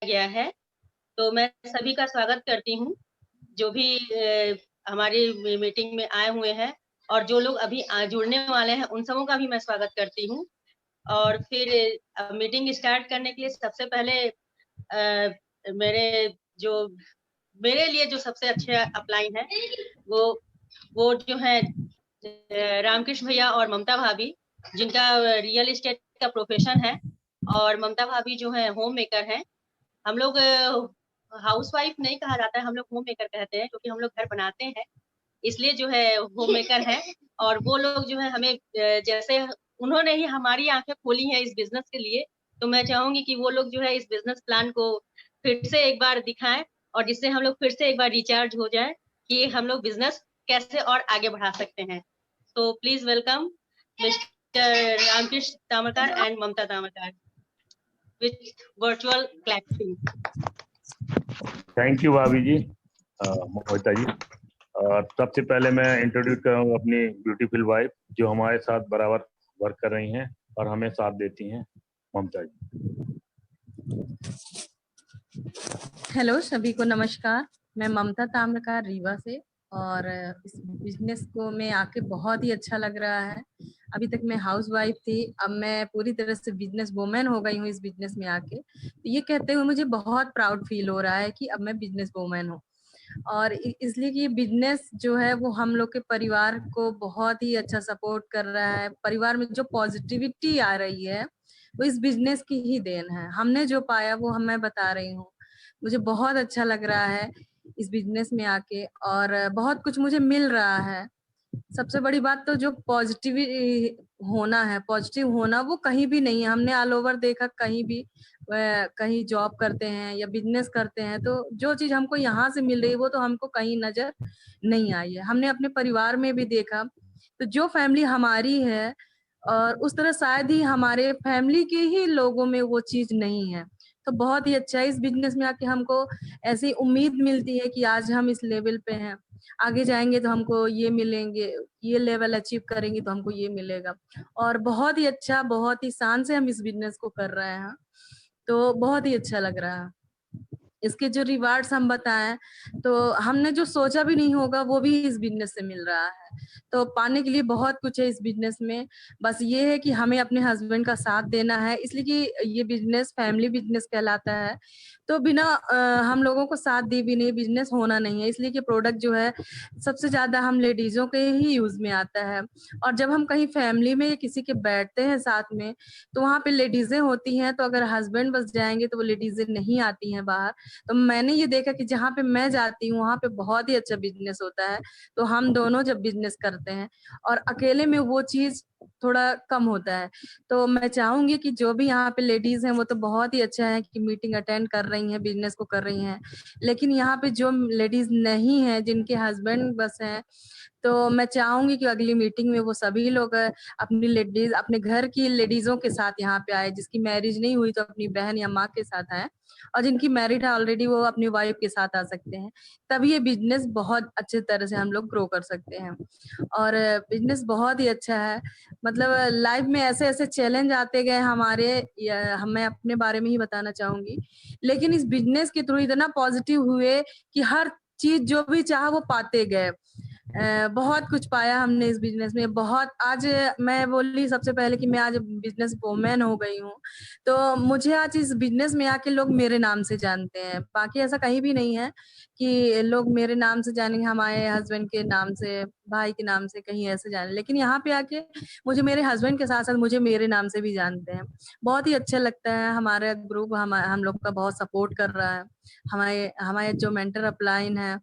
गया है। तो मैं सभी का स्वागत करती हूँ, जो भी हमारी मीटिंग में आए हुए हैं और जो लोग अभी जुड़ने वाले हैं, उन सबों का भी मैं स्वागत करती हूँ। और फिर मीटिंग स्टार्ट करने के लिए सबसे पहले मेरे जो मेरे लिए जो सबसे अच्छा अपलाइन है, वो जो है रामकृष्ण भैया और ममता भाभी, जिनका रियल एस्टेट का प्रोफेशन है, और ममता भाभी जो है होम मेकर हैं। हम लोग हाउसवाइफ नहीं कहा जाता है, हम लोग होम मेकर कहते हैं, क्योंकि हम लोग घर बनाते हैं, इसलिए जो है होम मेकर है। और वो लोग जो है हमें जैसे उन्होंने ही हमारी आंखें खोली हैं इस बिजनेस के लिए, तो मैं चाहूंगी कि वो लोग जो है इस बिजनेस प्लान को फिर से एक बार दिखाएं, और जिससे हम लोग फिर से एक बार रिचार्ज हो जाए कि हम लोग बिजनेस कैसे और आगे बढ़ा सकते हैं। तो please welcome mister Ramkrishna Tamarkar and Mamata Tamarkar with virtual clapping. Thank you भाभी जी, मोहिता जी। सबसे पहले मैं इंट्रोड्यूस करूंगा अपनी ब्यूटीफुल वाइफ, जो हमारे साथ बराबर वर्क कर रही हैं और हमें साथ देती हैं, ममता जी। हेलो सभी को नमस्कार। मैं ममता ताम्रकार रीवा से, और इस बिजनेस को मैं आके बहुत ही अच्छा लग रहा है। अभी तक मैं हाउस वाइफ थी, अब मैं पूरी तरह से बिजनेस वुमेन हो गई हूँ इस बिजनेस में आके। तो ये कहते हुए मुझे बहुत प्राउड फील हो रहा है कि अब मैं बिजनेस वुमेन हूँ। और इसलिए कि ये बिजनेस जो है वो हम लोग के परिवार को बहुत ही अच्छा सपोर्ट कर रहा है। परिवार में जो पॉजिटिविटी आ रही है वो इस बिजनेस की ही देन है। हमने जो पाया वो मैं बता रही हूँ। मुझे बहुत अच्छा लग रहा है इस बिजनेस में आके, और बहुत कुछ मुझे मिल रहा है। सबसे बड़ी बात तो जो पॉजिटिव होना है, पॉजिटिव होना वो कहीं भी नहीं है। हमने ऑल ओवर देखा, कहीं भी कहीं जॉब करते हैं या बिजनेस करते हैं, तो जो चीज हमको यहाँ से मिल रही है वो तो हमको कहीं नजर नहीं आई है। हमने अपने परिवार में भी देखा, तो जो फैमिली हमारी है और उस तरह शायद ही हमारे फैमिली के ही लोगों में वो चीज नहीं है। तो बहुत ही अच्छा है इस बिजनेस में आके। हमको ऐसी उम्मीद मिलती है कि आज हम इस लेवल पे हैं, आगे जाएंगे तो हमको ये मिलेंगे, ये लेवल अचीव करेंगे तो हमको ये मिलेगा। और बहुत ही अच्छा, बहुत ही शान से हम इस बिजनेस को कर रहे हैं, तो बहुत ही अच्छा लग रहा है। इसके जो रिवार्ड्स हम बताएं तो हमने जो सोचा भी नहीं होगा वो भी इस बिजनेस से मिल रहा है। तो पाने के लिए बहुत कुछ है इस बिजनेस में, बस ये है कि हमें अपने हस्बैंड का साथ देना है, इसलिए कि ये बिजनेस फैमिली बिजनेस कहलाता है। तो बिना हम लोगों को साथ दिए भी नहीं बिजनेस होना नहीं है, इसलिए कि प्रोडक्ट जो है सबसे ज्यादा हम लेडीजों के ही यूज में आता है। और जब हम कहीं फैमिली में किसी के बैठते हैं साथ में, तो वहाँ पे लेडीजें होती हैं, तो अगर हस्बैंड बस जाएंगे तो वो लेडीजें नहीं आती हैं बाहर। तो मैंने ये देखा कि जहाँ पे मैं जाती हूँ वहाँ पे बहुत ही अच्छा बिजनेस होता है। तो हम दोनों जब बिजनेस करते हैं और अकेले में वो चीज थोड़ा कम होता है। तो मैं चाहूंगी कि जो भी यहाँ पे लेडीज हैं वो तो बहुत ही अच्छा है कि मीटिंग अटेंड कर रही हैं, बिजनेस को कर रही हैं, लेकिन यहाँ पे जो लेडीज नहीं है, जिनके हस्बैंड बस हैं, तो मैं चाहूंगी कि अगली मीटिंग में वो सभी लोग अपनी लेडीज, अपने घर की लेडीजों के साथ यहाँ पे आए। जिसकी मैरिज नहीं हुई तो अपनी बहन या माँ के साथ आए, और जिनकी मैरिड है ऑलरेडी वो अपनी वाइफ के साथ आ सकते हैं। तभी ये बिजनेस बहुत अच्छे तरह से हम लोग ग्रो कर सकते हैं। और बिजनेस बहुत ही अच्छा है। मतलब लाइफ में ऐसे ऐसे चैलेंज आते गए हमारे, मैं अपने बारे में ही बताना चाहूंगी, लेकिन इस बिजनेस के थ्रू इतना पॉजिटिव हुए कि हर चीज जो भी चाहा वो पाते गए। बहुत कुछ पाया हमने इस बिजनेस में। बहुत, आज मैं बोली सबसे पहले कि मैं आज बिजनेस वुमेन हो गई हूँ, तो मुझे आज इस बिजनेस में आके लोग मेरे नाम से जानते हैं। बाकी ऐसा कहीं भी नहीं है कि लोग मेरे नाम से जानेंगे, हमारे हस्बैंड के नाम से, भाई के नाम से, कहीं ऐसे जाने। लेकिन यहाँ पे आके मुझे मेरे हस्बैंड के साथ साथ मुझे मेरे नाम से भी जानते हैं। बहुत ही अच्छा लगता है। हमारा ग्रुप हम लोग का बहुत सपोर्ट कर रहा है। हमारे हमारे जो मेंटर अपलाइन है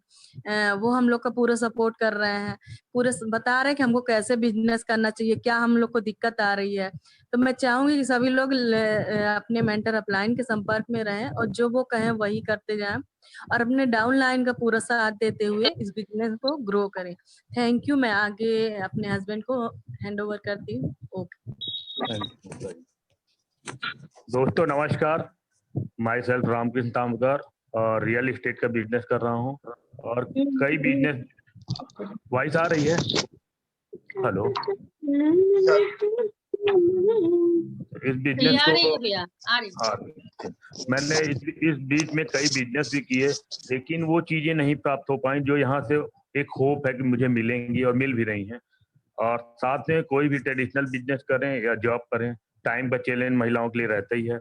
वो हम लोग का पूरा सपोर्ट कर रहे हैं, पूरे बता रहे हैं कि हमको कैसे बिजनेस करना चाहिए, क्या हम लोग को दिक्कत आ रही है। तो मैं चाहूंगी कि सभी लोग अपने मेंटर अपलाइन के संपर्क में रहें और जो वो कहें वही करते जाएं, और अपने डाउन लाइन का पूरा साथ देते हुए इस बिजनेस को ग्रो करें। Thank you. मैं आगे अपने हस्बैंड को हैंड ओवर करती हूँ। ओके। दोस्तों नमस्कार, माई सेल्फ रामकृष्ण तामकर, और रियल एस्टेट का बिजनेस कर रहा हूँ और कई बिजनेस। वॉइस आ रही है? हेलो, इस बिजनेस को मैंने इस बीच में कई बिजनेस भी किए, लेकिन वो चीजें नहीं प्राप्त हो पाई जो यहाँ से एक होप है कि मुझे मिलेंगी और मिल भी रही हैं। और साथ में कोई भी ट्रेडिशनल बिजनेस करें या जॉब करें, टाइम का चैलेंज महिलाओं के लिए रहता ही है।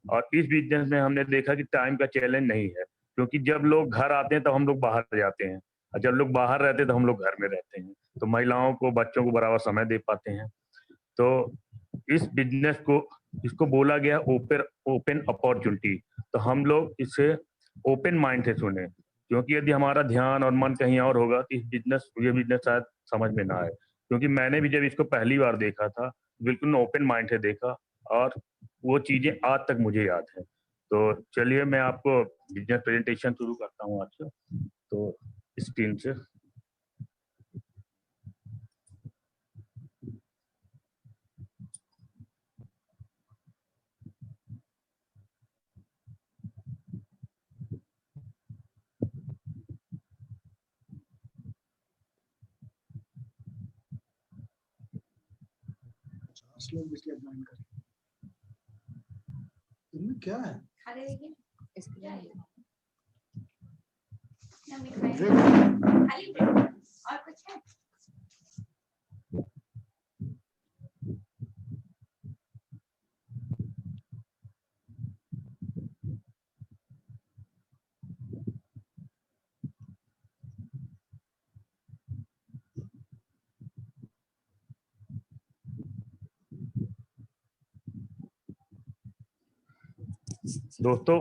और इस बिजनेस में हमने देखा कि टाइम का चैलेंज नहीं है, क्योंकि जब लोग घर आते हैं तो हम लोग बाहर जाते हैं, और जब लोग बाहर रहते हैं तो हम लोग घर में रहते हैं, तो महिलाओं को, बच्चों को बराबर समय दे पाते हैं। तो इस बिजनेस को, इसको बोला गया ओपन ओपन अपॉर्चुनिटी, तो हम लोग इसे ओपन माइंड से सुने, क्योंकि यदि हमारा ध्यान और मन कहीं और होगा तो ये बिजनेस शायद समझ में ना आए। क्योंकि मैंने भी जब इसको पहली बार देखा था, बिल्कुल ओपन माइंड से देखा, और वो चीजें आज तक मुझे याद है। तो चलिए मैं आपको बिजनेस प्रेजेंटेशन शुरू करता हूँ आज से। तो स्क्रीन से लोग इसलिए ज्वाइन करें। इनमें क्या है? खाली और कुछ है? दोस्तों,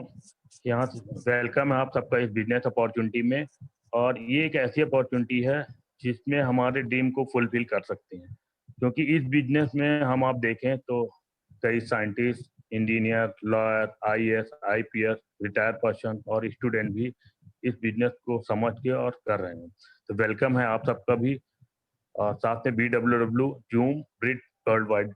यहाँ वेलकम है आप सबका इस बिजनेस अपॉर्चुनिटी में। और ये एक ऐसी अपॉर्चुनिटी है जिसमें हमारे ड्रीम को फुलफिल कर सकते हैं, क्योंकि इस बिजनेस में हम आप देखें तो कई scientist, engineer, lawyer, IAS, IPS, retired person और स्टूडेंट भी इस बिजनेस को समझ के और कर रहे हैं। तो वेलकम है आप सबका भी। और साथ में BWW, जूम, ब्रिट वर्ल्ड वाइड।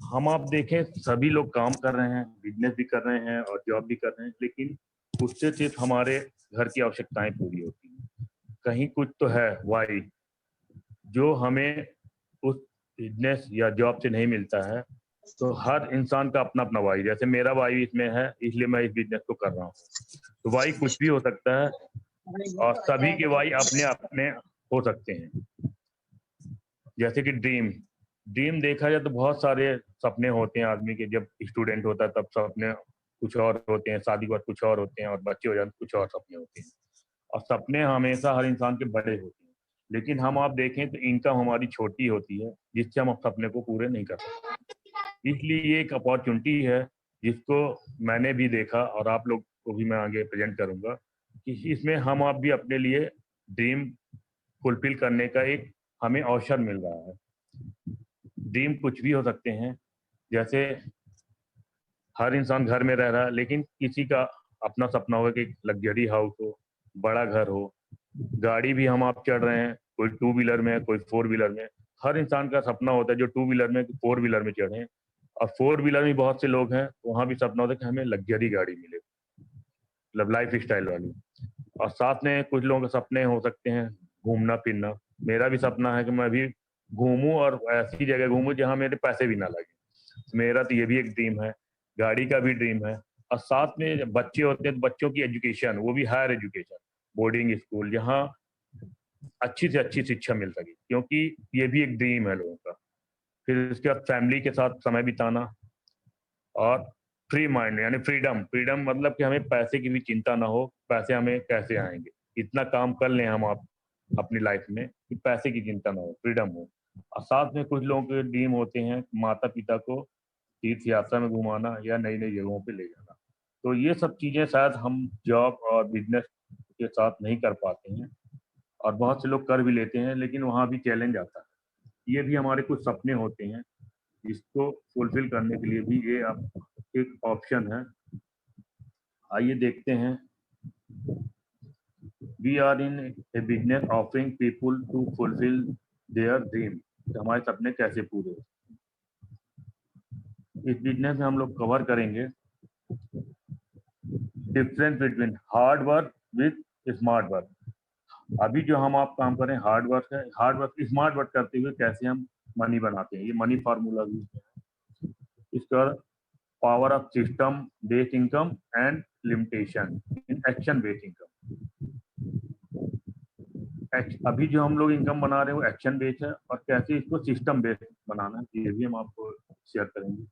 हम आप देखें सभी लोग काम कर रहे हैं, बिजनेस भी कर रहे हैं और जॉब भी कर रहे हैं, लेकिन उससे सिर्फ हमारे घर की आवश्यकताएं पूरी होती हैं। कहीं कुछ तो है वाई जो हमें उस बिजनेस या जॉब से नहीं मिलता है। तो हर इंसान का अपना अपना वाई, जैसे मेरा वाई इसमें है, इसलिए मैं इस बिजनेस को कर रहा हूँ। तो वाई कुछ भी हो सकता है और सभी के वाई अपने अपने हो सकते हैं। जैसे कि ड्रीम देखा जाए तो बहुत सारे सपने होते हैं आदमी के। जब स्टूडेंट होता है तब सपने कुछ और होते हैं, शादी के बाद कुछ और होते हैं, और बच्चे हो जाते कुछ और सपने होते हैं। और सपने हमेशा हर इंसान के बड़े होते हैं, लेकिन हम आप देखें तो इनकम हमारी छोटी होती है, जिससे हम सपने को पूरे नहीं कर सकते। इसलिए ये एक अपॉर्चुनिटी है जिसको मैंने भी देखा और आप लोग को भी मैं आगे प्रेजेंट करूंगा कि इसमें हम आप भी अपने लिए ड्रीम फुलफिल करने का एक हमें अवसर मिल रहा है। ड्रीम कुछ भी हो सकते हैं, जैसे हर इंसान घर में रह रहा है, लेकिन किसी का अपना सपना होगा कि लग्जरी हाउस हो, बड़ा घर हो। गाड़ी भी हम आप चढ़ रहे हैं, कोई 2 व्हीलर में, कोई 4 व्हीलर में। हर इंसान का सपना होता है जो 2 व्हीलर में, 4 व्हीलर में चढ़े। और 4 व्हीलर में बहुत से लोग हैं, वहाँ भी सपना होता है कि हमें लग्जरी गाड़ी मिले, मतलब लाइफ स्टाइल वाली। और साथ में कुछ लोगों के सपने हो सकते हैं घूमना फिरना। मेरा भी सपना है कि मैं भी घूमूं और ऐसी जगह घूमूं जहां मेरे पैसे भी ना लगे। मेरा तो ये भी एक ड्रीम है, गाड़ी का भी ड्रीम है। और साथ में जब बच्चे होते हैं तो बच्चों की एजुकेशन, वो भी हायर एजुकेशन, बोर्डिंग स्कूल, जहाँ अच्छी से अच्छी शिक्षा मिल सके, क्योंकि ये भी एक ड्रीम है लोगों का। फिर उसके बाद फैमिली के साथ समय बिताना, और फ्री माइंड यानी फ्रीडम मतलब कि हमें पैसे की भी चिंता ना हो, पैसे हमें कैसे आएंगे, इतना काम कर लें हम आप अपनी लाइफ में कि पैसे की चिंता ना हो, फ्रीडम हो। और साथ में कुछ लोगों के ड्रीम होते हैं माता पिता को तीर्थ यात्रा में घुमाना या नई नई जगहों पे ले जाना। तो ये सब चीजें शायद हम जॉब और बिजनेस के साथ नहीं कर पाते हैं, और बहुत से लोग कर भी लेते हैं, लेकिन वहाँ भी चैलेंज आता है। ये भी हमारे कुछ सपने होते हैं जिसको फुलफिल करने के लिए भी ये आप एक ऑप्शन है। आइए देखते हैं। We are in a business offering people to fulfil their dream. हमारे सपने कैसे पूरे हो। इस बिजनेस में हम लोग कवर करेंगे difference between hard work with smart work. अभी जो हम आप काम करें हार्ड वर्क है, हार्ड वर्क स्मार्ट वर्क करते हुए कैसे हम मनी बनाते हैं, ये मनी फार्मूला भी है। इसका power of system based income and limitation in action based income. अभी जो हम लोग इनकम बना रहे हैं वो एक्शन बेस्ड है, और कैसे इसको सिस्टम बेस्ड बनाना है ये भी हम आपको शेयर करेंगे।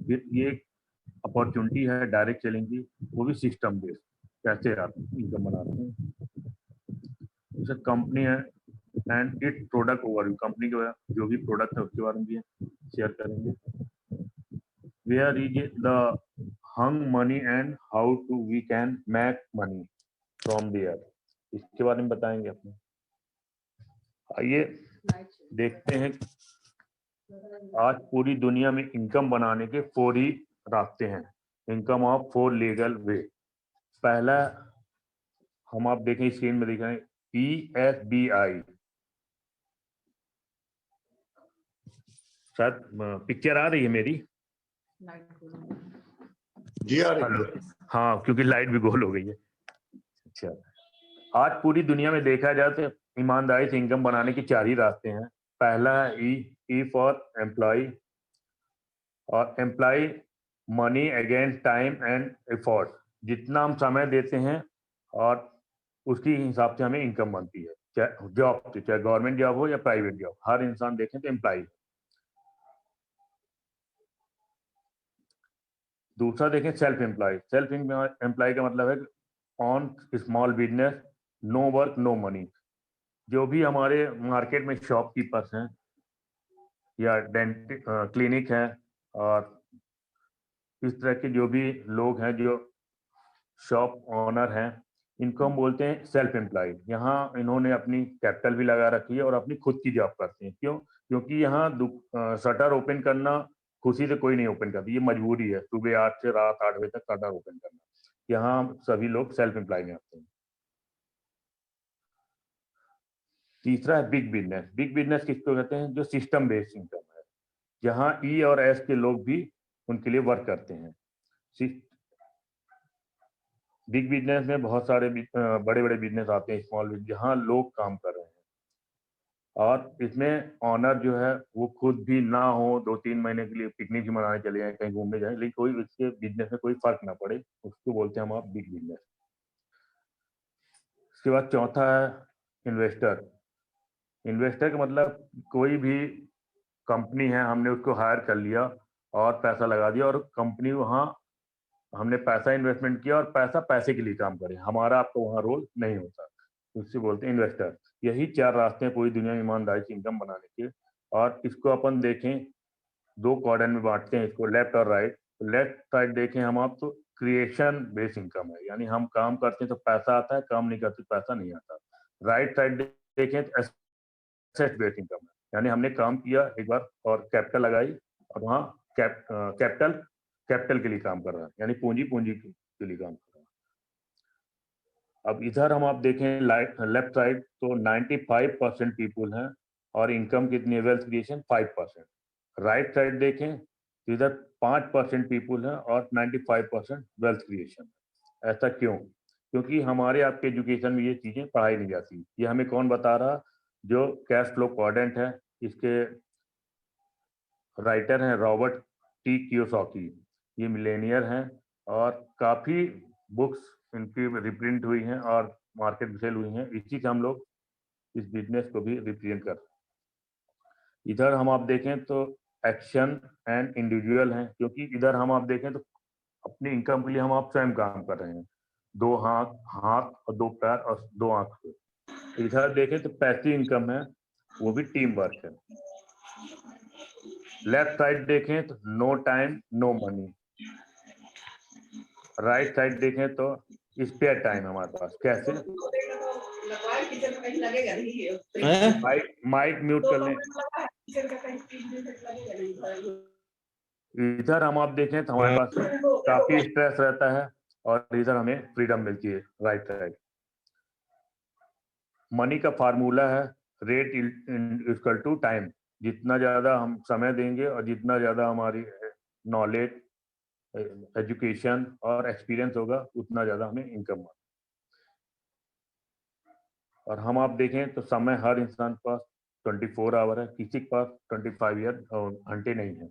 फिर ये अपॉर्चुनिटी है डायरेक्ट सेलिंग की, वो भी सिस्टम बेस्ड, कैसे आप इनकम बना रहे हैं। जैसे कंपनी है and it product overview, company के जो भी प्रोडक्ट है उसके बारे में भी शेयर करेंगे। Where is the hung money and how to we can make money from there, इसके बारे में बताएंगे अपने। आइए देखते हैं आज पूरी दुनिया में इनकम बनाने के 4 ही रास्ते हैं, इनकम ऑफ 4 लीगल वे। पहला हम आप देखें स्क्रीन में दिख रहे हैं ESBI, शायद पिक्चर आ रही है मेरी जी आ रही हेलो, हाँ क्योंकि लाइट भी गोल हो गई है। अच्छा, आज पूरी दुनिया में देखा जाए तो ईमानदारी से इनकम बनाने के 4 ही रास्ते हैं। पहला है ई फॉर एम्प्लॉय, और employ money against time and effort, जितना हम समय देते हैं और उसके हिसाब से हमें इनकम बनती है, चाहे जॉब, चाहे गवर्नमेंट जॉब हो या प्राइवेट जॉब, हर इंसान देखें तो एम्प्लॉय। दूसरा देखें सेल्फ एम्प्लॉय, सेल्फ एम्प्लॉय का मतलब है on small business, no work no money. जो भी हमारे मार्केट में शॉपकीपर्स हैं या डेंटिस्ट क्लिनिक है और इस तरह के जो भी लोग हैं जो शॉप ओनर हैं, इनको हम बोलते हैं सेल्फ एम्प्लॉयड। यहाँ इन्होंने अपनी कैपिटल भी लगा रखी है और अपनी खुद की जॉब करते हैं। क्यों? क्योंकि यहाँ शटर ओपन करना खुशी से कोई नहीं ओपन करती, ये मजबूरी है। सुबह 8 से रात 8 बजे तक शटर ओपन करना, यहाँ सभी लोग सेल्फ एम्प्लॉय में आते हैं। तीसरा है बिग बिजनेस। बिग बिजनेस किसको कहते हैं? जो सिस्टम बेस्ड इनकम है, जहाँ ई और एस के लोग भी उनके लिए वर्क करते हैं। बिग बिजनेस में बहुत सारे बड़े बड़े बिजनेस आते हैं, स्मॉल बिजनेस, जहाँ लोग काम कर रहे हैं और इसमें ऑनर जो है वो खुद भी ना हो, 2-3 महीने के लिए पिकनिक भी मनाने चले जाए, कहीं घूमने जाए, लेकिन कोई उसके बिजनेस में कोई फर्क ना पड़े, उसको बोलते हैं हम आप बिग बिजनेस। उसके बाद चौथा है इन्वेस्टर। इन्वेस्टर का मतलब कोई भी कंपनी है, हमने उसको हायर कर लिया और पैसा लगा दिया, और कंपनी वहाँ हमने पैसा इन्वेस्टमेंट किया और पैसा पैसे के लिए काम करे, हमारा आपको वहाँ रोल नहीं होता, उससे बोलते हैं इन्वेस्टर। यही 4 रास्ते हैं पूरी दुनिया में ईमानदारी से इनकम बनाने के। और इसको अपन देखें 2 क्वाड्रेंट में बांटते हैं इसको, लेफ्ट और राइट। लेफ्ट साइड देखें हम आप तो क्रिएशन बेस्ड इनकम है, यानी हम काम करते हैं तो पैसा आता है, काम नहीं करते पैसा नहीं आता। राइट साइड देखें तो एसेट बेस्ड इनकम है, यानी हमने काम किया एक बार और कैपिटल लगाई और वहाँ कैपिटल के लिए काम कर रहा है, यानी पूंजी के लिए काम कर रहा है। अब इधर हम आप देखें लेफ्ट साइड तो 95% पीपुल हैं और इनकम कितनी है, वेल्थ क्रिएशन 5%। राइट साइड देखें तो इधर 5% पीपुल हैं और 95% वेल्थ क्रिएशन। ऐसा क्यों? क्योंकि हमारे आपके एजुकेशन में ये चीजें पढ़ाई नहीं जाती। ये हमें कौन बता रहा? जो कैश फ्लो क्वाड्रेंट है, इसके राइटर हैं रॉबर्ट टी कियोसाकी, ये मिलेनियर हैं और काफी बुक्स इनकी रिप्रिंट हुई हैं और मार्केट में सेल हुई हैं। इसी से हम लोग इस बिजनेस को भी रिप्रेजेंट कर रहे हैं। इधर हम आप देखें तो एक्शन एंड इंडिविजुअल हैं, क्योंकि इधर हम आप देखें तो अपनी इनकम के लिए हम आप स्वयं काम कर रहे हैं, 2 हाथ और 2 पैर और 2 आंख से। इधर देखें तो पैसिव इनकम है, वो भी टीम वर्क है। लेफ्ट साइड देखें तो no time no money. Right side देखें तो स्पेयर टाइम हमारे पास। कैसे? माइक म्यूट कर लें। इधर हम आप देखें तो हमारे पास काफी स्ट्रेस रहता है और इधर हमें फ्रीडम मिलती है। राइट साइड मनी का फार्मूला है रेट इक्वल टू टाइम। जितना ज्यादा हम समय देंगे और जितना ज्यादा हमारी नॉलेज, एजुकेशन और एक्सपीरियंस होगा, उतना ज्यादा हमें इनकम होगा। और हम आप देखें तो समय हर इंसान के पास 24 आवर है, किसी के पास 25 घंटे नहीं है।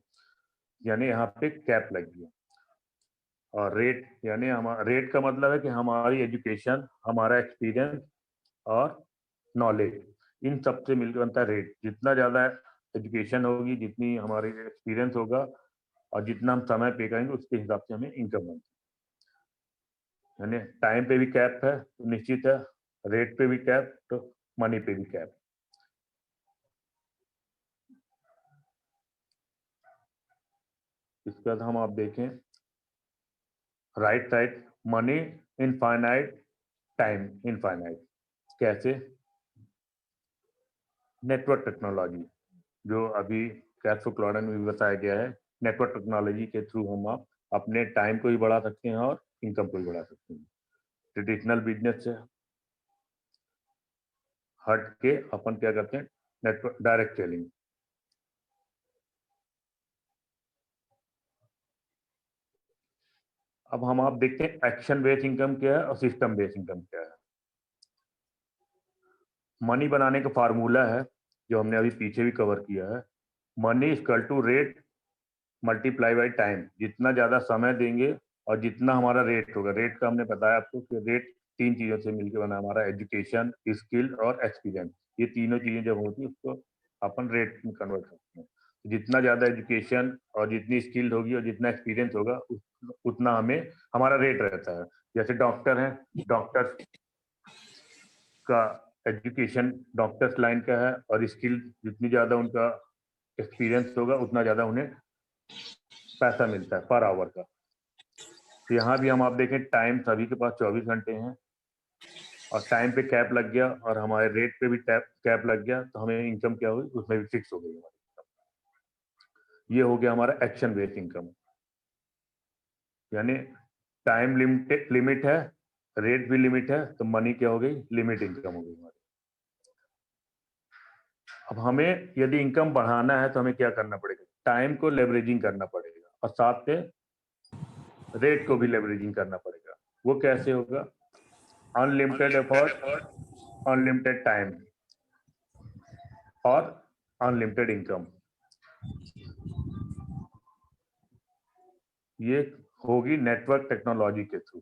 यानी यहाँ पे कैप लगी है। और रेट यानी हमारा रेट का मतलब है कि हमारी एजुकेशन, हमारा एक्सपीरियंस और नॉलेज, इन सब से मिलकर बनता है रेट। जितना ज़्यादा एजुकेशन होगी, जितनी हमारी एक्सपीरियंस होगा और जितना हम समय पे करेंगे, उसके हिसाब से हमें इनकम बनती है। यानी टाइम पे भी कैप है तो निश्चित है, रेट पे भी कैप तो मनी पे भी कैप। इसके बाद हम आप देखें right side, money infinite, time infinite. कैसे? नेटवर्क टेक्नोलॉजी, जो अभी कैथो क्लॉडन में भी बताया गया है, नेटवर्क टेक्नोलॉजी के थ्रू हम आप अपने टाइम को भी बढ़ा सकते हैं और इनकम को भी बढ़ा सकते हैं। ट्रेडिशनल बिजनेस से हट के अपन क्या करते हैं, नेटवर्क डायरेक्ट सेलिंग। अब हम आप देखते हैं एक्शन बेस्ड इनकम क्या है और सिस्टम बेस्ड इनकम क्या है। मनी बनाने का फार्मूला है जो हमने अभी पीछे भी कवर किया है। Money equal to rate multiply by time. जितना ज्यादा समय देंगे और जितना हमारा रेट होगा, रेट का हमने बताया आपको कि रेट 3 चीजों से मिलकर बना, हमारा एजुकेशन, स्किल और एक्सपीरियंस। ये तीनों चीजें जब होती है उसको अपन रेट में कन्वर्ट करते हैं। जितना ज्यादा एजुकेशन और जितनी स्किल होगी और जितना एक्सपीरियंस होगा, उतना हमें हमारा रेट रहता है। जैसे डॉक्टर हैं, डॉक्टर का एजुकेशन डॉक्टर्स लाइन का है और स्किल जितनी ज्यादा उनका एक्सपीरियंस होगा, उतना ज्यादा उन्हें पैसा मिलता है पर आवर का। तो यहाँ भी हम आप देखें टाइम सभी के पास 24 घंटे हैं और टाइम पे कैप लग गया और हमारे रेट पे भी कैप लग गया, तो हमें इनकम क्या हुई, उसमें भी फिक्स हो गई हमारी इनकम। ये हो गया हमारा एक्शन बेस्ड इनकम। यानी टाइम लिमिट है, रेट भी लिमिट है, तो मनी क्या हो गई, लिमिट इनकम हो गई हमारी। अब हमें यदि इनकम बढ़ाना है तो हमें क्या करना पड़ेगा, टाइम को लेवरेजिंग करना पड़ेगा और साथ पे रेट को भी लेवरेजिंग करना पड़ेगा। वो कैसे होगा? अनलिमिटेड एफर्ट, अनलिमिटेड टाइम और अनलिमिटेड इनकम। ये होगी नेटवर्क टेक्नोलॉजी के through.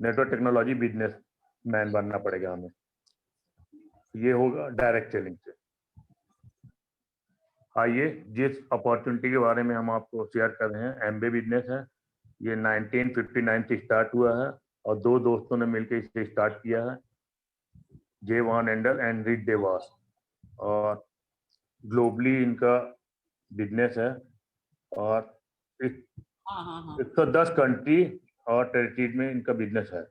Network technology business man बनना पड़ेगा हमें। ये होगा डायरेक्ट सेलिंग से। आइए जिस अपॉर्चुनिटी के बारे में हम आपको शेयर कर रहे हैं, एमबे बिजनेस है। ये 1959 से स्टार्ट हुआ है और 2 दोस्तों ने मिलकर इसे स्टार्ट किया है, जे वान एंडल एंड रिक डेवास। और ग्लोबली इनका बिजनेस है और 110 कंट्री और टेरिटरीज में इनका बिजनेस है।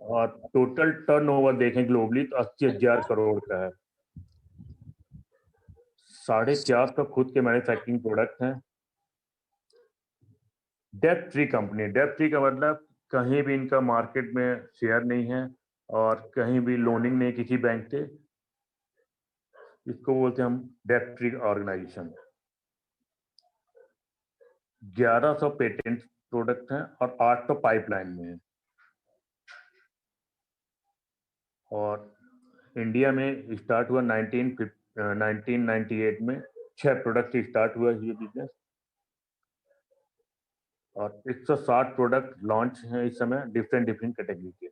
और टोटल टर्नओवर देखें ग्लोबली तो 80,000 करोड़ का है। 450 खुद के मैन्युफैक्चरिंग प्रोडक्ट हैं। डेब्ट फ्री कंपनी। डेब्ट फ्री का मतलब कहीं भी इनका मार्केट में शेयर नहीं है और कहीं भी लोनिंग नहीं किसी बैंक से। इसको बोलते हैं हम डेब्ट फ्री ऑर्गेनाइजेशन। 1100 पेटेंट प्रोडक्ट हैं और 800 पाइपलाइन में है। और इंडिया में स्टार्ट हुआ 1998 में। 6 प्रोडक्ट से स्टार्ट हुआ ये बिजनेस और 160 प्रोडक्ट लॉन्च हैं इस समय डिफरेंट कैटेगरी के।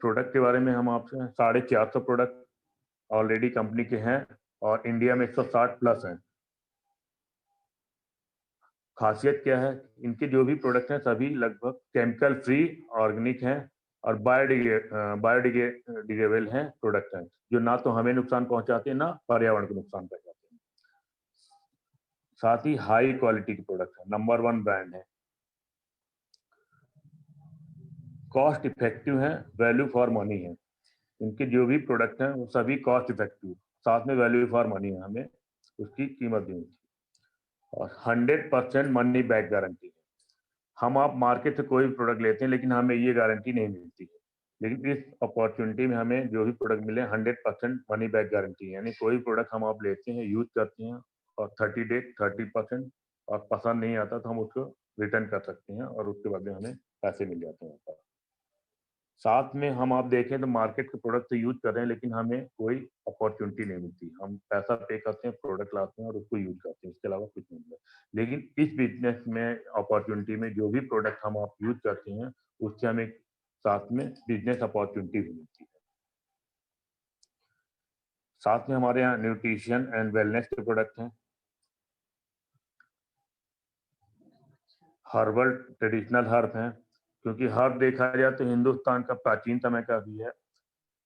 प्रोडक्ट के बारे में हम आपसे 450 प्रोडक्ट ऑलरेडी कंपनी के हैं और इंडिया में 160 प्लस हैं। खासियत क्या है, इनके जो भी प्रोडक्ट हैं सभी लगभग केमिकल फ्री, ऑर्गेनिक हैं और बायोडिग्रेडेबल हैं प्रोडक्ट हैं, जो ना तो हमें नुकसान पहुंचाते हैं ना पर्यावरण को नुकसान पहुंचाते हैं। साथ ही हाई क्वालिटी के प्रोडक्ट है, नंबर 1 ब्रांड है, कॉस्ट इफेक्टिव है, वैल्यू फॉर मनी है। इनके जो भी प्रोडक्ट हैं वो सभी कॉस्ट इफेक्टिव, साथ में वैल्यू फॉर मनी है, हमें उसकी कीमत देनी चाहिए। और 100% मनी बैक गारंटी है। हम आप मार्केट से कोई भी प्रोडक्ट लेते हैं लेकिन हमें ये गारंटी नहीं मिलती है, लेकिन इस अपॉर्चुनिटी में हमें जो भी प्रोडक्ट मिले 100% मनी बैक गारंटी है। यानी कोई प्रोडक्ट हम आप लेते हैं, यूज करते हैं और 30 डे 30% और पसंद नहीं आता तो हम उसको रिटर्न कर सकते हैं और उसके बाद हमें पैसे मिल जाते हैं। साथ में हम आप देखें तो मार्केट के प्रोडक्ट तो यूज कर रहे हैं, लेकिन हमें कोई अपॉर्चुनिटी नहीं मिलती। हम पैसा पे करते हैं, प्रोडक्ट लाते हैं और उसको यूज करते हैं, इसके अलावा कुछ नहीं मिलता। लेकिन इस बिजनेस में अपॉर्चुनिटी में जो भी प्रोडक्ट हम आप यूज करते हैं उससे हमें साथ में बिजनेस अपॉर्चुनिटी भी मिलती है। साथ में हमारे यहाँ न्यूट्रिशन एंड वेलनेस के प्रोडक्ट हैं, हर्बल ट्रेडिशनल हर्ब हैं, क्योंकि हर्ब देखा जाए तो हिंदुस्तान का प्राचीन समय का भी है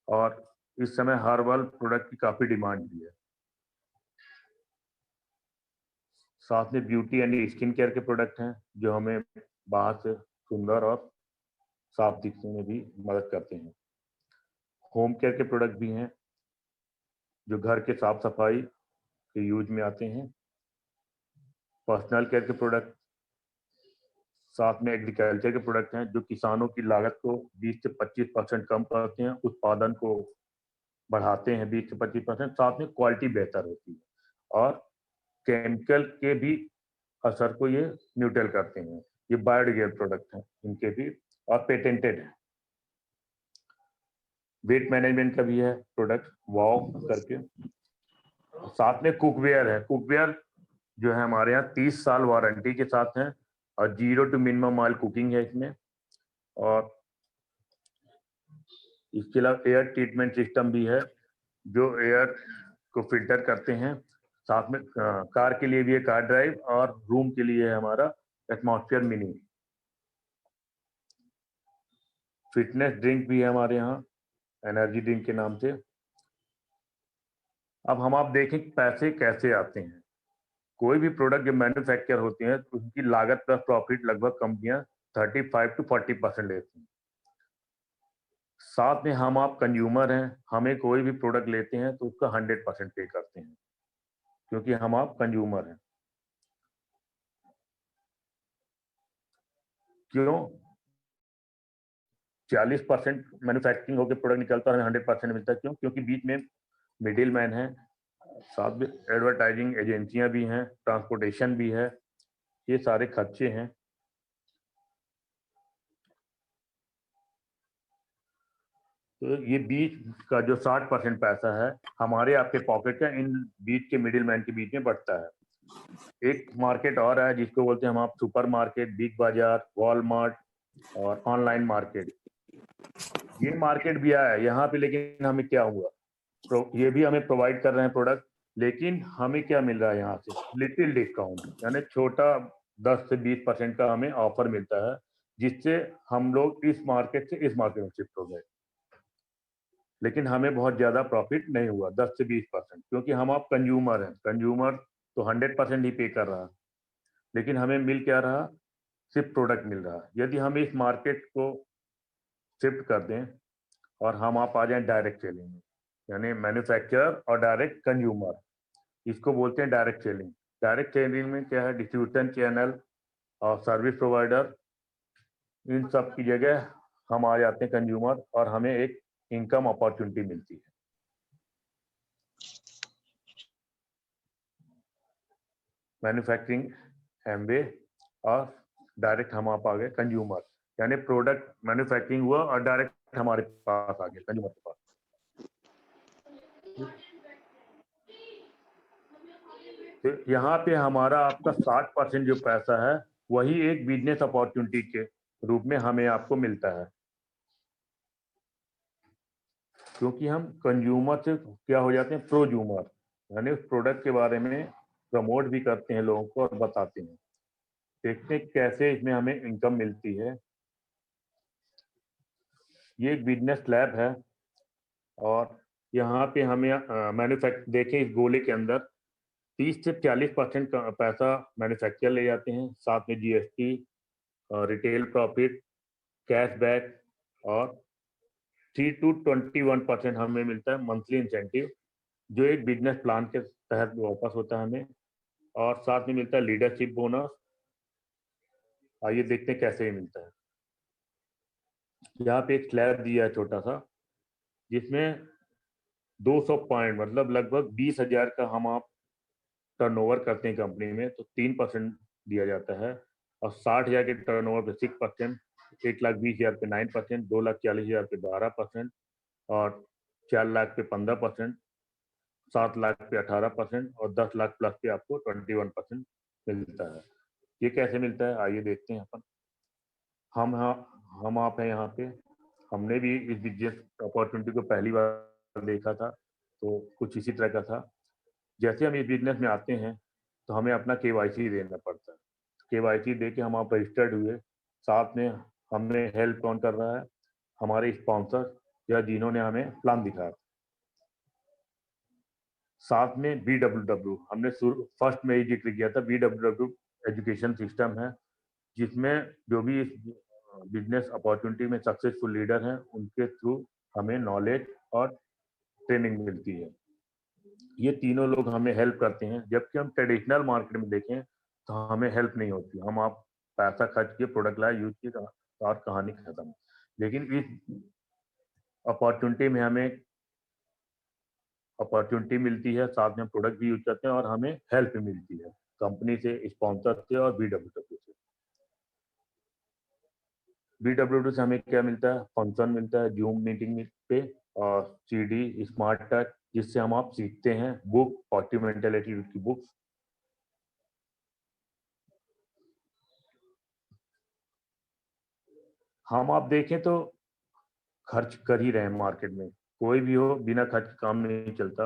और इस समय हर्बल प्रोडक्ट की काफी डिमांड भी है। साथ में ब्यूटी एंड स्किन केयर के प्रोडक्ट हैं जो हमें बाहर से सुंदर और साफ दिखने में भी मदद करते हैं। होम केयर के प्रोडक्ट भी हैं जो घर के साफ सफाई के यूज में आते हैं। पर्सनल केयर के प्रोडक्ट, साथ में एग्रीकल्चर के प्रोडक्ट हैं जो किसानों की लागत को 20 से 25% कम करते हैं, उत्पादन को बढ़ाते हैं 20 से 25%, साथ में क्वालिटी बेहतर होती है और केमिकल के भी असर को ये न्यूट्रल करते हैं। ये बायोडिग्रेडेबल प्रोडक्ट हैं इनके भी और पेटेंटेड है। वेट मैनेजमेंट का भी है प्रोडक्ट वाव करके। साथ में कुकवेयर है। कुकवेयर जो है हमारे यहाँ 30 साल वारंटी के साथ है और 0 टू मिनिमम ऑयल कुकिंग है इसमें। और इसके अलावा एयर ट्रीटमेंट सिस्टम भी है जो एयर को फिल्टर करते हैं। साथ में कार के लिए भी है कार ड्राइव और रूम के लिए है हमारा एटमॉस्फेयर मिनी। फिटनेस ड्रिंक भी है हमारे यहाँ एनर्जी ड्रिंक के नाम से। अब हम आप देखें पैसे कैसे आते हैं। कोई भी प्रोडक्ट जब मैन्युफैक्चर होती है तो उनकी लागत प्लस प्रॉफिट लगभग कंपनियां 35 to 40% लेती हैं। साथ में हम आप कंज्यूमर हैं, हमें कोई भी प्रोडक्ट लेते हैं तो उसका 100% पे करते हैं क्योंकि हम आप कंज्यूमर हैं। क्यों 40% मैन्युफैक्चरिंग होकर प्रोडक्ट निकलता है, हमें 100% मिलता है। क्यों? क्योंकि बीच में मिडिल मैन है, साथ में एडवर्टाइजिंग एजेंसियां भी हैं, ट्रांसपोर्टेशन भी है, ये सारे खर्चे हैं। तो ये बीच का जो 60% पैसा है हमारे आपके पॉकेट का इन बीच के मिडिल मैन के बीच में बढ़ता है। एक मार्केट और है जिसको बोलते हैं हम आप सुपर मार्केट, बिग बाजार, वॉलमार्ट और ऑनलाइन मार्केट। ये मार्केट भी आया है यहाँ पे, लेकिन हमें क्या हुआ, ये भी हमें प्रोवाइड कर रहे हैं प्रोडक्ट, लेकिन हमें क्या मिल रहा है यहाँ से लिटिल डिस्काउंट, यानी छोटा 10 से 20% का हमें ऑफर मिलता है, जिससे हम लोग इस मार्केट से इस मार्केट में शिफ्ट हो गए। लेकिन हमें बहुत ज्यादा प्रॉफिट नहीं हुआ 10 से 20%, क्योंकि हम आप कंज्यूमर हैं। कंज्यूमर तो 100% ही पे कर रहा है, लेकिन हमें मिल क्या रहा, सिर्फ प्रोडक्ट मिल रहा है। यदि हम इस मार्केट को शिफ्ट कर दें और हम आप आ जाएं डायरेक्ट सेलिंग में, यानी मैन्युफैक्चरर और डायरेक्ट कंज्यूमर, इसको बोलते हैं डायरेक्ट सेलिंग। डायरेक्ट सेलिंग में क्या है, डिस्ट्रीब्यूशन चैनल और सर्विस प्रोवाइडर, इन सब की जगह हम आ जाते हैं कंज्यूमर और हमें एक इनकम अपॉर्चुनिटी मिलती है। मैन्युफैक्चरिंग एमवे और डायरेक्ट हम आप आ गए कंज्यूमर, यानी प्रोडक्ट मैन्युफैक्चरिंग हुआ और डायरेक्ट हमारे पास आ गया कंज्यूमर के पास। तो यहाँ पे हमारा आपका 60% जो पैसा है वही एक बिजनेस अपॉर्चुनिटी के रूप में हमें आपको मिलता है, क्योंकि हम कंज्यूमर से क्या हो जाते हैं, प्रोज्यूमर, यानी उस प्रोडक्ट के बारे में प्रमोट भी करते हैं लोगों को और बताते हैं। देखते हैं कैसे इसमें हमें इनकम मिलती है। ये एक बिजनेस लैब है और यहाँ पे हमें मैन्युफैक्चर देखें, इस गोले के अंदर 30 से 40% का पैसा मैन्युफैक्चर ले जाते हैं, साथ में जीएसटी, रिटेल प्रॉफिट, कैशबैक और 3 to 21% हमें मिलता है मंथली इंसेंटिव, जो एक बिजनेस प्लान के तहत वापस होता है हमें, और साथ में मिलता है लीडरशिप बोनस। आइए देखते हैं कैसे ये मिलता है। यहाँ पे एक स्लैब दिया है छोटा सा, जिसमें 200 पॉइंट मतलब लगभग 20,000 का हम आप टर्नओवर करते हैं कंपनी में तो 3% दिया जाता है, और 60,000 के टर्नओवर पे 6%, 1,20,000 पे 9%, 2,40,000 पे 12% और 4 लाख पे 15%, 7 लाख पे 18% और 10 लाख प्लस पे आपको 21% मिलता है। ये कैसे मिलता है आइए देखते हैं अपन। हम आप हैं यहाँ पे, हमने भी इस बिजनेस अपॉर्चुनिटी को पहली बार देखा था, तो कुछ इसी तरह का था। जैसे हम इस बिजनेस में आते हैं तो हमें अपना KYC देना पड़ता है। KYC दे के हम आप रजिस्टर्ड हुए, साथ में हमें हेल्प कौन कर रहा है, हमारे स्पॉन्सर या जिन्होंने हमें प्लान दिखाया। साथ में BWW हमने फर्स्ट में ही जिक्र किया था, BWW एजुकेशन सिस्टम है जिसमें जो भी इस बिजनेस अपॉर्चुनिटी में सक्सेसफुल लीडर हैं उनके थ्रू हमें नॉलेज और ट्रेनिंग मिलती है। ये तीनों लोग हमें हेल्प करते हैं, जबकि हम ट्रेडिशनल मार्केट में देखें तो हमें हेल्प नहीं होती। हम आप पैसा खर्च के प्रोडक्ट लाए, यूज किए और कहानी खत्म। लेकिन इस अपॉर्चुनिटी में हमें अपॉर्चुनिटी मिलती है, साथ में प्रोडक्ट भी यूज करते हैं और हमें हेल्प मिलती है कंपनी से, स्पॉन्सर से और BWW से। BWW से हमें क्या मिलता है, फंक्शन मिलता है जूम मीटिंग पे और CD स्मार्ट टच जिससे हम आप सीखते हैं, बुक 40 मेंटेलिटी की बुक। हम आप देखें तो खर्च कर ही रहे हैं मार्केट में, कोई भी हो बिना खर्च के काम नहीं चलता।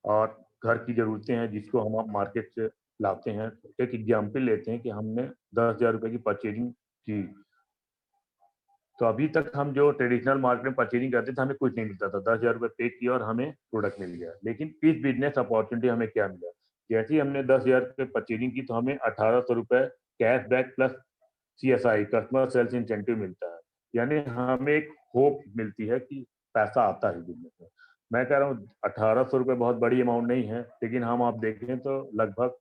और घर की जरूरतें हैं जिसको हम आप मार्केट से लाते हैं। एक एग्जाम्पल लेते हैं कि हमने 10,000 रुपए की परचेजिंग की, तो अभी तक हम जो ट्रेडिशनल मार्केट में परचेजिंग करते थे हमें कुछ नहीं मिलता था। 10,000 रुपए पे किया और हमें प्रोडक्ट मिल गया। लेकिन इस बिजनेस अपॉर्चुनिटी हमें क्या मिला, जैसे ही हमने 10,000 रुपए परचेजिंग की तो हमें 1,800 रुपए cashback plus CSI customer sales incentive मिलता है। यानी हमें एक होप मिलती है कि पैसा आता है बिजनेस में। मैं कह रहा हूँ 1,800 रुपए बहुत बड़ी अमाउंट नहीं है, लेकिन हम आप देखें तो लगभग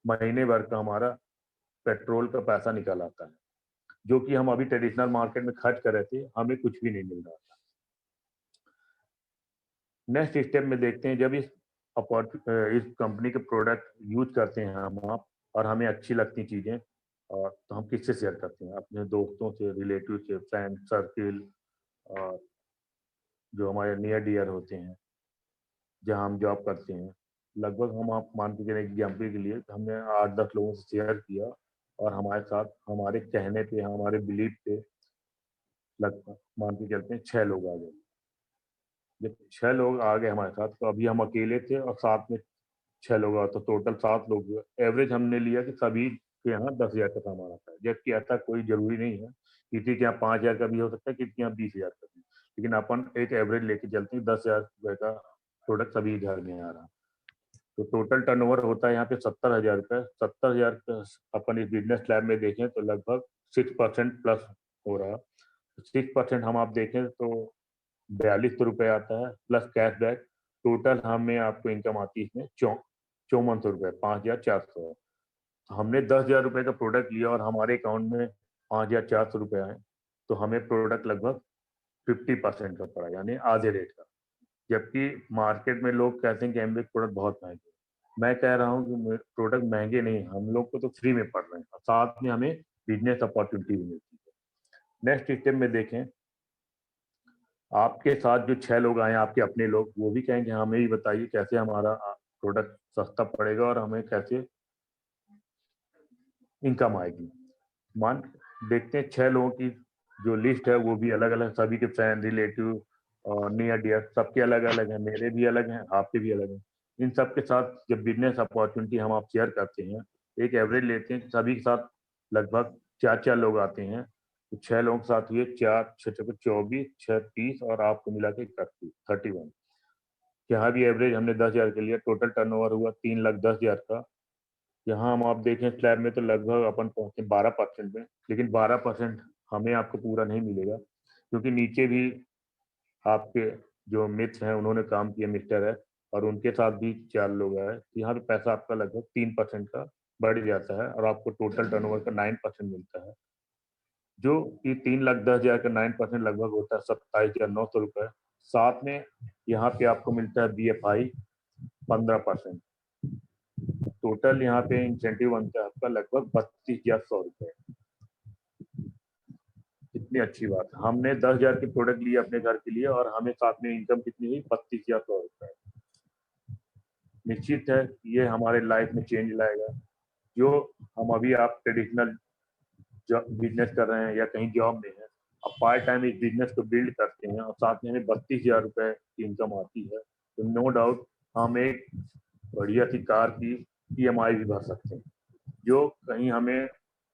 महीने भर का हमारा पेट्रोल का पैसा निकल आता है, जो कि हम अभी ट्रेडिशनल मार्केट में खर्च कर रहे थे, हमें कुछ भी नहीं मिल रहा था। नेक्स्ट स्टेप में देखते हैं, जब इस कंपनी के प्रोडक्ट यूज करते हैं हम आप और हमें अच्छी लगती चीजें, और तो हम किससे शेयर करते हैं, अपने दोस्तों से, रिलेटिव से, फ्रेंड सर्किल और जो हमारे नियर डियर होते हैं जहाँ हम जॉब करते हैं। लगभग हम आप मान के चलें एग्जाम्पल के लिए हमने 8-10 लोगों से शेयर किया और हमारे साथ हमारे कहने पे, हमारे बिलीफ पे लगभग मान के चलते हैं 6 लोग आ गए। जब 6 लोग आ गए हमारे साथ, तो अभी हम अकेले थे और साथ में 6 लोग आ, तो टोटल 7 लोग हुए। एवरेज हमने लिया कि सभी के यहाँ 10,000 का सामान आता है, जबकि ऐसा कोई जरूरी नहीं है। किसी के यहाँ 5,000 का भी हो सकता है, किसी के यहाँ 20,000 का भी। लेकिन अपन एक एवरेज लेके चलते हैं, 10,000 रुपए का प्रोडक्ट सभी घर में आ रहा है। तो टोटल टर्नओवर होता है यहाँ पे 70,000 रुपये। 70,000 का अपन इस बिजनेस लैब में देखें तो लगभग 6% प्लस हो रहा है। 6% हम आप देखें तो 42 रुपये आता है प्लस कैशबैक। टोटल हमें आपको इनकम आती है इसमें 5400 रुपये, 5,400। हमने 10,000 रुपये का प्रोडक्ट लिया और हमारे अकाउंट में 5,400 रुपये आए, तो हमें प्रोडक्ट लगभग 50% का पड़ा, यानी आधे रेट का। जबकि मार्केट में लोग कहते हैं कि एमबीए प्रोडक्ट बहुत महंगे। मैं कह रहा हूँ कि प्रोडक्ट महंगे नहीं, हम लोग को तो फ्री में पड़ रहे हैं और साथ में हमें बिजनेस अपॉर्चुनिटी भी मिलती है। नेक्स्ट स्टेप में देखें, आपके साथ जो 6 लोग आए आपके अपने लोग, वो भी कहेंगे हमें ही बताइए कैसे हमारा प्रोडक्ट सस्ता पड़ेगा और हमें कैसे इनकम आएगी। मान देखते हैं 6 लोगों की जो लिस्ट है वो भी अलग अलग, सभी के फ्रेंड रिलेटिव और नियर डियर सबके अलग अलग हैं, मेरे भी अलग हैं, आपके भी अलग हैं। इन सब के साथ जब बिजनेस अपॉर्चुनिटी हम आप शेयर करते हैं, एक एवरेज लेते हैं, सभी के साथ लगभग 4 लोग आते हैं। तो 6 लोगों के साथ हुए 4, 6 24, 6 30 और आपको मिला के 31। यहाँ भी एवरेज हमने 10,000 के लिए, टोटल टर्नओवर हुआ 3,10,000 का। यहाँ हम आप देखें स्लैब में तो लगभग अपन पहुंचे 12% में, लेकिन 12% हमें आपको पूरा नहीं मिलेगा, क्योंकि नीचे भी आपके जो मित्र हैं उन्होंने काम किया, मिस्टर है और उनके साथ भी 4 लोग आए। यहाँ पे पैसा आपका लगभग 3% का बढ़ जाता है और आपको टोटल टर्नओवर का 9% मिलता है, जो कि 3,10,000 का 9% लगभग होता है 27,900 रुपये। साथ में यहाँ पे आपको मिलता है BFI 15%। टोटल यहाँ पे इंसेंटिव बनता है आपका लगभग 32,100 रुपये। कितनी अच्छी बात है। हमने 10,000 के प्रोडक्ट लिए अपने घर के लिए और हमें साथ में इनकम कितनी हुई 32,100 रुपए। निश्चित है ये हमारे लाइफ में चेंज लाएगा। जो हम अभी आप ट्रेडिशनल बिजनेस कर रहे हैं या कहीं जॉब में है, अब पार्ट टाइम इस बिजनेस को बिल्ड करते हैं और साथ में हमें 32,000 रुपए की इनकम आती है, तो नो डाउट हम एक बढ़िया सी कार की EMI भी भर सकते हैं। जो कहीं हमें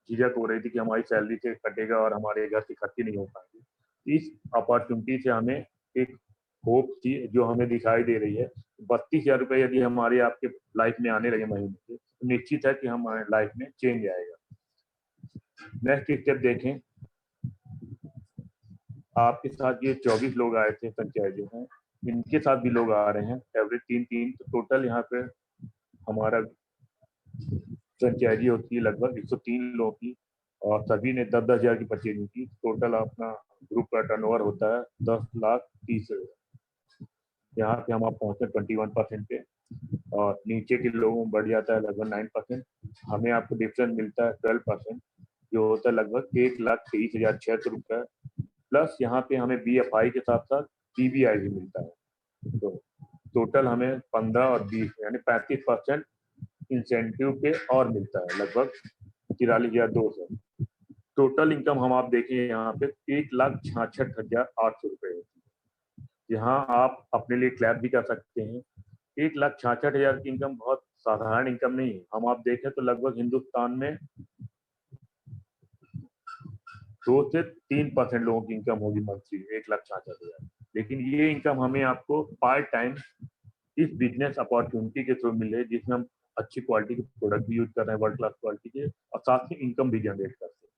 झिझक हो रही थी कि हमारी सैलरी से कटेगा और हमारे घर के खर्चे नहीं हो पाएंगे, इस अपॉर्चुनिटी से हमें एक होप थी जो हमें दिखाई दे रही है। 32,000 रुपये यदि हमारे आपके लाइफ में आने लगे महीने से, तो निश्चित है कि हमारे लाइफ में चेंज आएगा। नेक्स्ट स्टेप देखें, आपके साथ ये 24 लोग आए थे फ्रेंचाइजी हैं, इनके साथ भी लोग आ रहे हैं एवरेज 3-3, तो टोटल यहाँ पे हमारा फ्रेंचाइजी होती है लगभग 103 लोगों की और सभी ने 10-10 हज़ार की परचेजिंग की। टोटल अपना ग्रुप का टर्नओवर होता है 10,30,000। यहाँ पे हम आप पहुँचे 21% पे और नीचे के लोगों में बढ़ जाता है लगभग 9%। हमें आपको डिफरेंस मिलता है 12%, जो होता है लगभग 1,23,600 रुपये। प्लस यहाँ पे हमें BFI के साथ साथ PBI भी मिलता है। तो टोटल हमें 15 और 20 यानी 35% इंसेंटिव पे और मिलता है, लगभग 43,200। टोटल इनकम हम आप देखें यहाँ पे 1,66,800 रुपये होती है। यहाँ आप अपने लिए क्लैप भी कर सकते हैं। 1,66,000 की इनकम बहुत साधारण इनकम नहीं है। हम आप देखें तो लगभग हिंदुस्तान में 2 से 3% लोगों की इनकम होगी मंथली 1,66,000। लेकिन ये इनकम हमें आपको पार्ट टाइम इस बिजनेस अपॉर्चुनिटी के थ्रू मिले, जिसमें हम अच्छी क्वालिटी के प्रोडक्ट भी यूज कर रहे हैं, वर्ल्ड क्लास क्वालिटी के, और साथ में इनकम भी जनरेट करते हैं।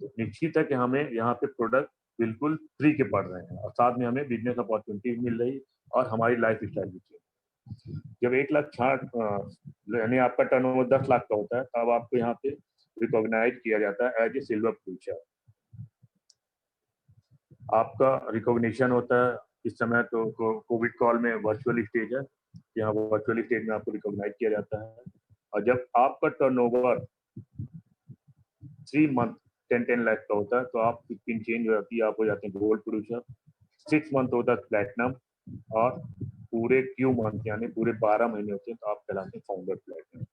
तो निश्चित है कि हमें यहाँ पे प्रोडक्ट बिल्कुल फ्री के पड़ रहे हैं और साथ में हमें बिजनेस अपॉर्चुनिटी मिल रही और हमारी लाइफ स्टाइल भी चेंज। जब 1,60,000 यानी आपका टर्नओवर 10 लाख का होता है, तब आपको यहाँ पे रिकॉग्नाइज किया जाता है एज ए सिल्वर फ्यूचर। आपका रिकॉग्निशन होता है इस समय तो कोविड कॉल में वर्चुअल स्टेज है, यहाँ वर्चुअल स्टेज में आपको रिकॉग्नाइज किया जाता है। और जब आपका टर्नओवर 3 मंथ 10 लाख का होता है, तो आप पिन चेंज हो जाती है, आप हो जाते हैं गोल्ड प्रोड्यूसर। 6 मंथ होता है प्लेटिनम और पूरे Q मंथ यानी पूरे 12 महीने होते हैं तो आप कहलाते हैं फाउंडर प्लेटिनम।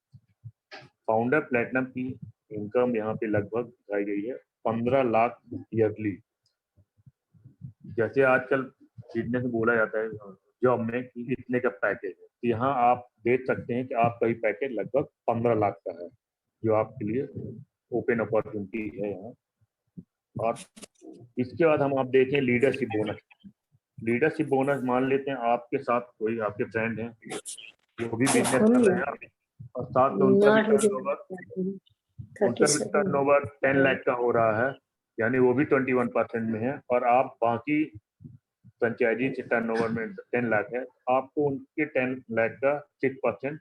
फाउंडर प्लेटिनम की इनकम यहाँ पे लगभग दिखाई गई है 15 लाख ईयरली। जैसे आजकल बिजनेस में बोला जाता है जॉब में कि इतने का पैकेज है, तो यहाँ आप देख सकते हैं कि आपका ही पैकेज लगभग 15 लाख का है, जो आपके लिए ओपन अपॉर्चुनिटी है यहाँ। और इसके बाद हम आप देखें लीडरशिप बोनस। लीडरशिप बोनस मान लेते हैं आपके साथ कोई आपके फ्रेंड हैं जो भी बिजनेस कर रहे हैं और साथ में उनका भी टर्नओवर 10 लाख का हो रहा है, यानी वो भी 21% में है, और आप बाकी फ्रेंचाइजी से टर्नओवर में 10 लाख है, आपको उनके 10 लाख का 6%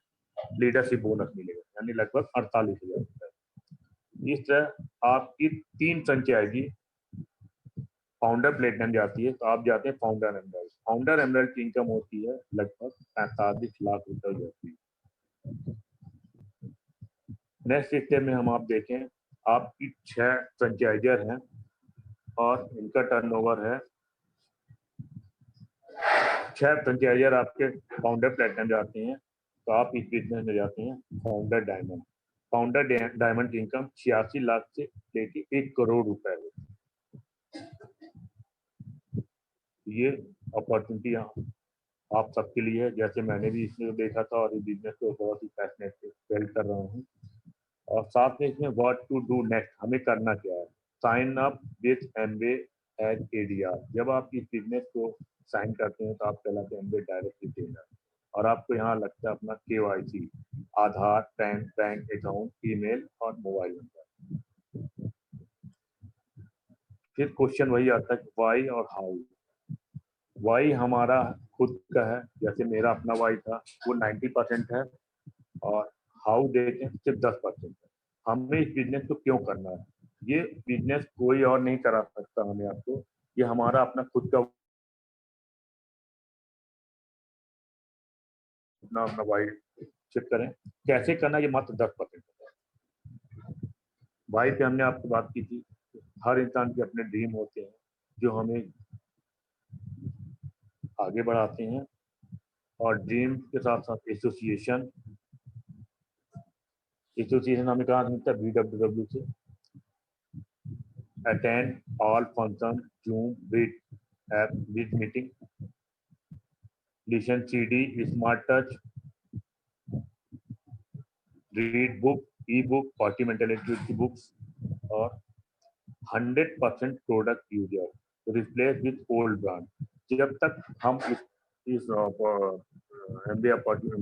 लीडरशिप बोनस मिलेगा, यानी लगभग 48,000 रुपये। इस तरह आपकी 3 फ्रेंचाइजी फाउंडर प्लेटिनम जाती है, तो आप जाते हैं फाउंडर एमराल्ड। फाउंडर एमराल्ड की इनकम होती है लगभग 45 लाख रुपए होती है। नेक्स्ट स्टेप में हम आप देखें, आपकी 6 फ्रेंचाइजर हैं और इनका टर्नओवर है 6 फ्रेंचाइजर आपके फाउंडर प्लेटिनम जाते हैं, तो आप इस बिजनेस में जाते हैं फाउंडर डायमंड। फाउंडर डायमंड की इनकम 86 लाख से लेके 1 करोड़ रुपए है। ये अपॉर्चुनिटी आप सबके लिए है, जैसे मैंने भी इसमें देखा था और इस बिजनेस को बहुत ही पैशनेट से बिल्ड कर रहा हूँ। और साथ में इसमें व्हाट टू डू नेक्स्ट, हमें करना क्या है। Sign up with Amway as ADR। जब आप इस बिजनेस को साइन करते हैं तो आप कहलाते हैं एमवे डायरेक्ट रिटेलर, और आपको यहाँ लगता है अपना KYC, आधार, पैन, बैंक अकाउंट, ईमेल और मोबाइल नंबर। फिर क्वेश्चन वही आता है वाई और हाउ। वाई हमारा खुद का है, जैसे मेरा अपना वाई था वो 90% है, और हाउ देखें सिर्फ 10% है। हमें इस बिजनेस को क्यों करना है, ये बिजनेस कोई और नहीं करा सकता हमें आपको, ये हमारा अपना खुद का अपना वाई चेक करें कैसे करना, ये मात्र 10% है। वाई पे हमने आपको बात की थी, हर इंसान के अपने ड्रीम होते हैं जो हमें आगे बढ़ाते हैं, और ड्रीम के साथ साथ एसोसिएशन हमें कहाँ मिलता है, BWW से। Attend all function, zoom, bit app, bit meeting, listen CD, smart touch, read book, ई बुक, 40 मेंटेलिटी की बुक्स, और 100% product user replace with old brand. जब तक हम इस MBA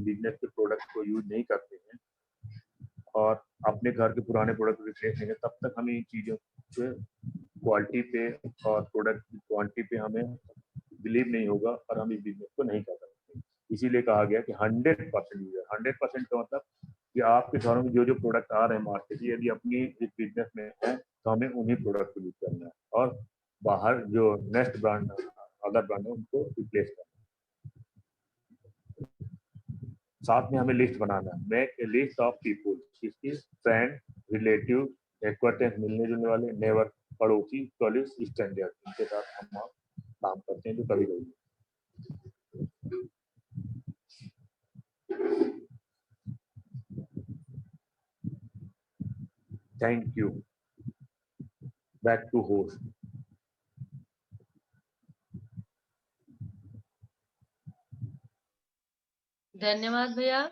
बिजनेस के प्रोडक्ट को यूज नहीं करते हैं और अपने घर के पुराने प्रोडक्ट रिप्लेस नहीं करते, तब तक हमें इन चीज़ों पे, क्वालिटी पे और प्रोडक्ट की क्वांटिटी पे हमें बिलीव नहीं होगा और हम इस बिजनेस को नहीं कर सकते। इसीलिए कहा गया कि 100% यूजर। 100% का मतलब कि आपके घरों में जो जो प्रोडक्ट आ रहे हैं मार्केट से, यदि अपनी इस बिजनेस में है तो हमें उन्हीं प्रोडक्ट को यूज करना है, और बाहर जो नेक्स्ट ब्रांड अदर ब्रांड है उनको रिप्लेस करना है। साथ में हमें लिस्ट बनाना है, make a list of people, किसकी, फ्रेंड, रिलेटिव, एक्वार्टेंस, मिलने जुलने वाले, नेबर, पड़ोसी, कॉलेज, स्टैंडर्ड, इनके साथ हम काम करते हैं जो कभी कभी। Thank you. Back to host. धन्यवाद भैया।